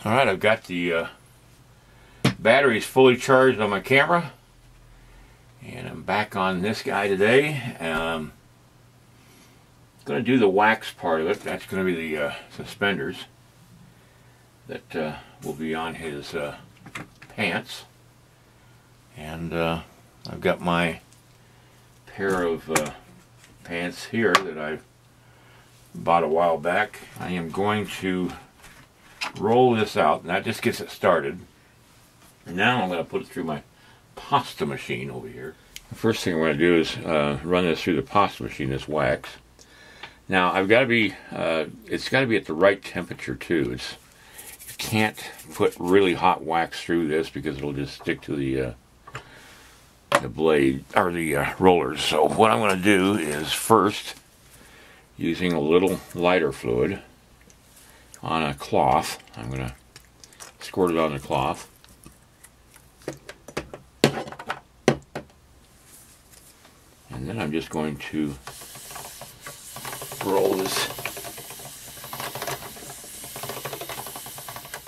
Alright, I've got the batteries fully charged on my camera, and I'm back on this guy today. I'm going to do the wax part of it. That's going to be the suspenders that will be on his pants. And I've got my pair of pants here that I bought a while back. I am going to roll this out, and that just gets it started. Now I'm going to put it through my pasta machine over here. The first thing I'm going to do is run this through the pasta machine, this wax. Now I've got to be, it's got to be at the right temperature too. You can't put really hot wax through this because it'll just stick to the blade, or the rollers. So what I'm going to do is first, using a little lighter fluid on a cloth, I'm going to squirt it on the cloth. And then I'm just going to roll this.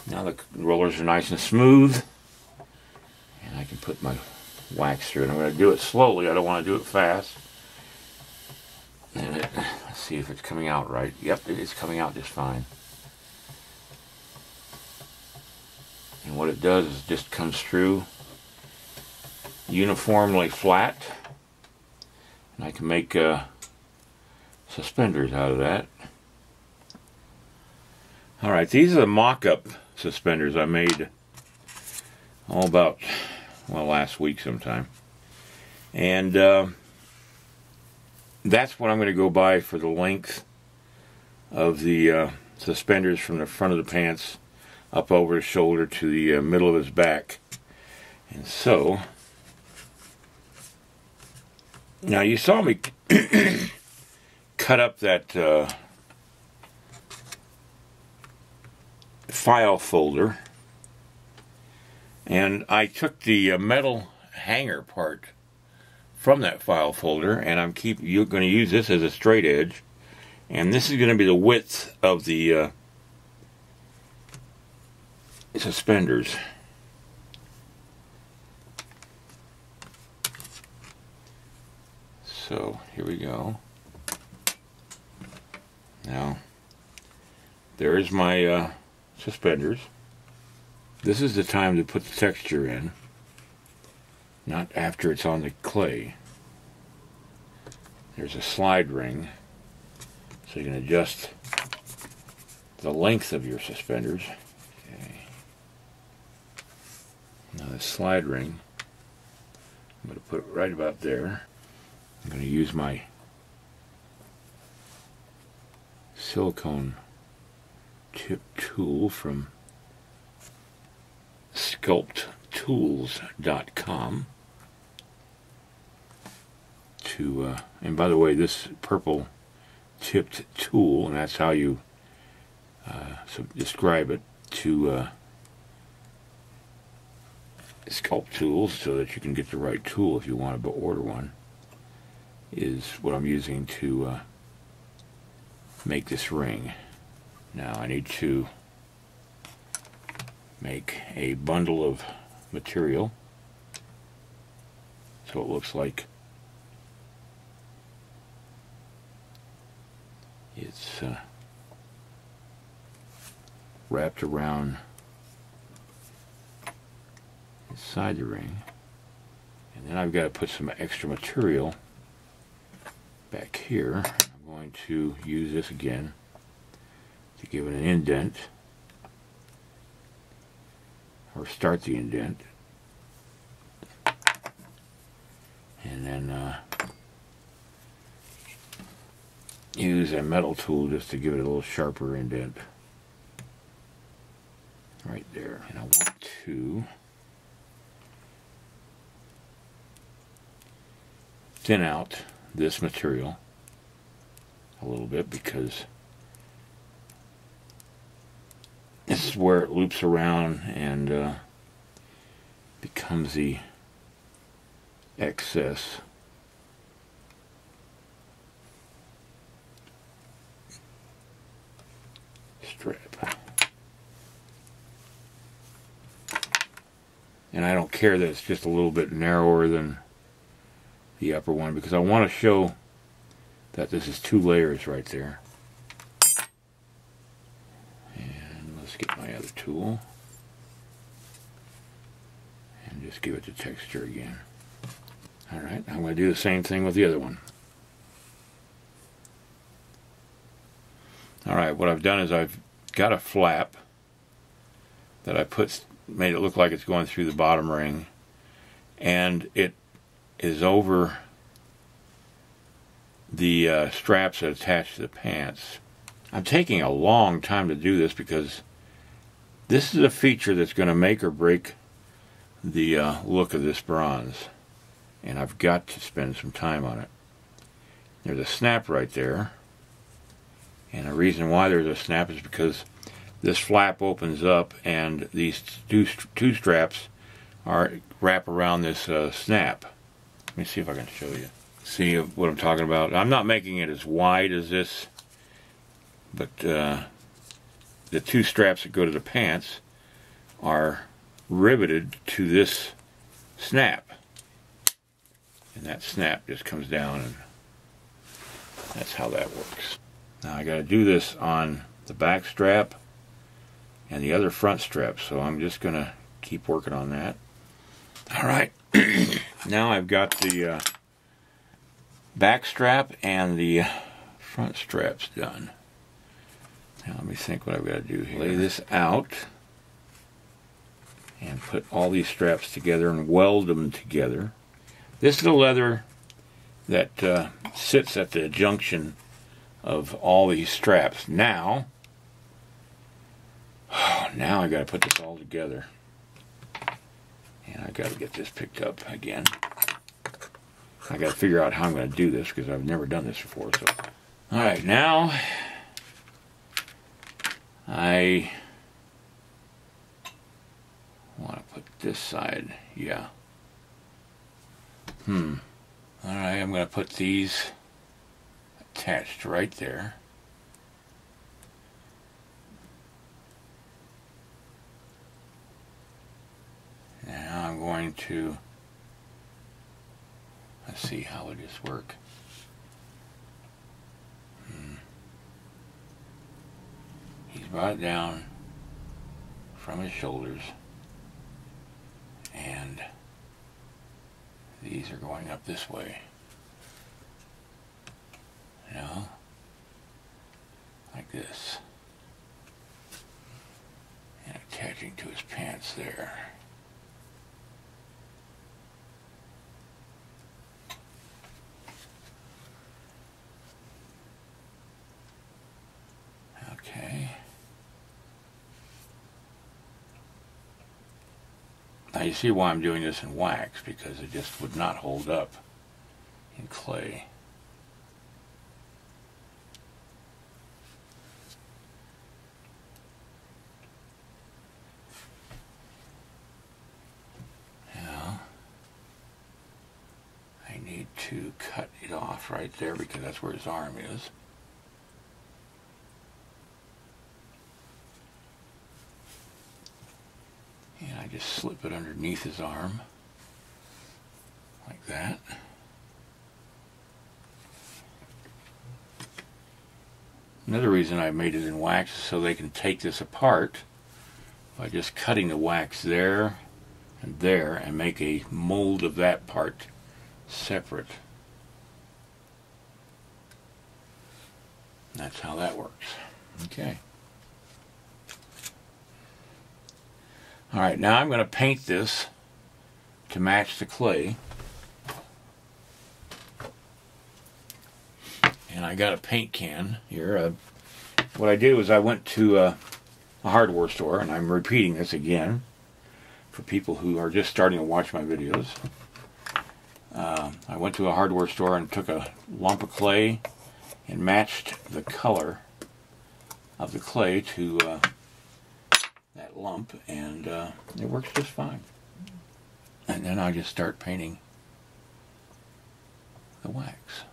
Now the rollers are nice and smooth, and I can put my wax through it. I'm going to do it slowly. I don't want to do it fast. And let's see if it's coming out right. Yep, it is coming out just fine. And what it does is just comes through uniformly flat, and I can make suspenders out of that. Alright, these are the mock-up suspenders I made all about, well, last week sometime. And that's what I'm going to go by for the length of the suspenders from the front of the pants up over his shoulder to the middle of his back. And so, now you saw me cut up that file folder, and I took the metal hanger part from that file folder, and you're going to use this as a straight edge, and this is going to be the width of the suspenders. So here we go. Now there's my suspenders. This is the time to put the texture in, not after it's on the clay. There's a slide ring, so you can adjust the length of your suspenders. Okay. Now the slide ring, I'm going to put it right about there. I'm going to use my silicone tip tool from sculpttools.com to, and by the way, this purple tipped tool, and that's how you describe it, to Sculpt Tools, so that you can get the right tool if you want to order one, is what I'm using to make this ring. Now I need to make a bundle of material so it looks like it's wrapped around inside the ring. And then I've got to put some extra material back here. I'm going to use this again to give it an indent, or start the indent, and then use a metal tool just to give it a little sharper indent right there. And I want to thin out this material a little bit, because this is where it loops around and becomes the excess. strip. And I don't care that it's just a little bit narrower than the upper one, because I want to show that this is 2 layers right there. And let's get my other tool and just give it the texture again. Alright, I'm going to do the same thing with the other one. Alright, what I've done is I've got a flap that I made it look like it's going through the bottom ring, and it is over the straps that attach to the pants. I'm taking a long time to do this because this is a feature that's going to make or break the look of this bronze, and I've got to spend some time on it. There's a snap right there, and the reason why there's a snap is because this flap opens up and these two straps wrap around this snap. Let me see if I can show you. See what I'm talking about? I'm not making it as wide as this, but the 2 straps that go to the pants are riveted to this snap. And that snap just comes down, and that's how that works. Now I got to do this on the back strap and the other front strap, so I'm just going to keep working on that. Alright, now I've got the back strap and the front straps done. Now let me think what I've got to do here. Lay this out and put all these straps together and weld them together. This is the leather that sits at the junction of all these straps. Now I got to put this all together, and I got to get this picked up again. I got to figure out how I'm going to do this because I've never done this before. So, all right, now I want to put this side. Yeah. All right, I'm going to put these attached right there. Now I'm going to, let's see how will this work. He's brought it down from his shoulders, and these are going up this way. You know, like this, and attaching to his pants there. Okay. Now you see why I'm doing this in wax, because it just would not hold up in clay. Now I need to cut it off right there because that's where his arm is. And I just slip it underneath his arm, like that. Another reason I made it in wax is so they can take this apart by just cutting the wax there and make a mold of that part separate. That's how that works. Okay. Alright, now I'm going to paint this to match the clay. And I got a paint can here. What I did was I went to a hardware store, and I'm repeating this again for people who are just starting to watch my videos. I went to a hardware store and took a lump of clay and matched the color of the clay to that lump, and it works just fine. And then I just start painting the wax.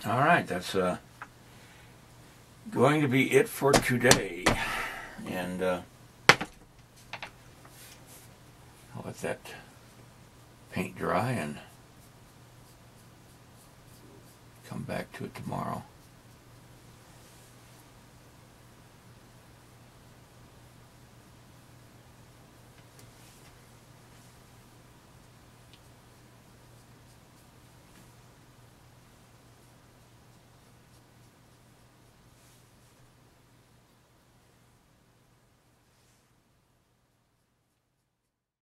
Alright, that's going to be it for today. And I'll let that paint dry and come back to it tomorrow.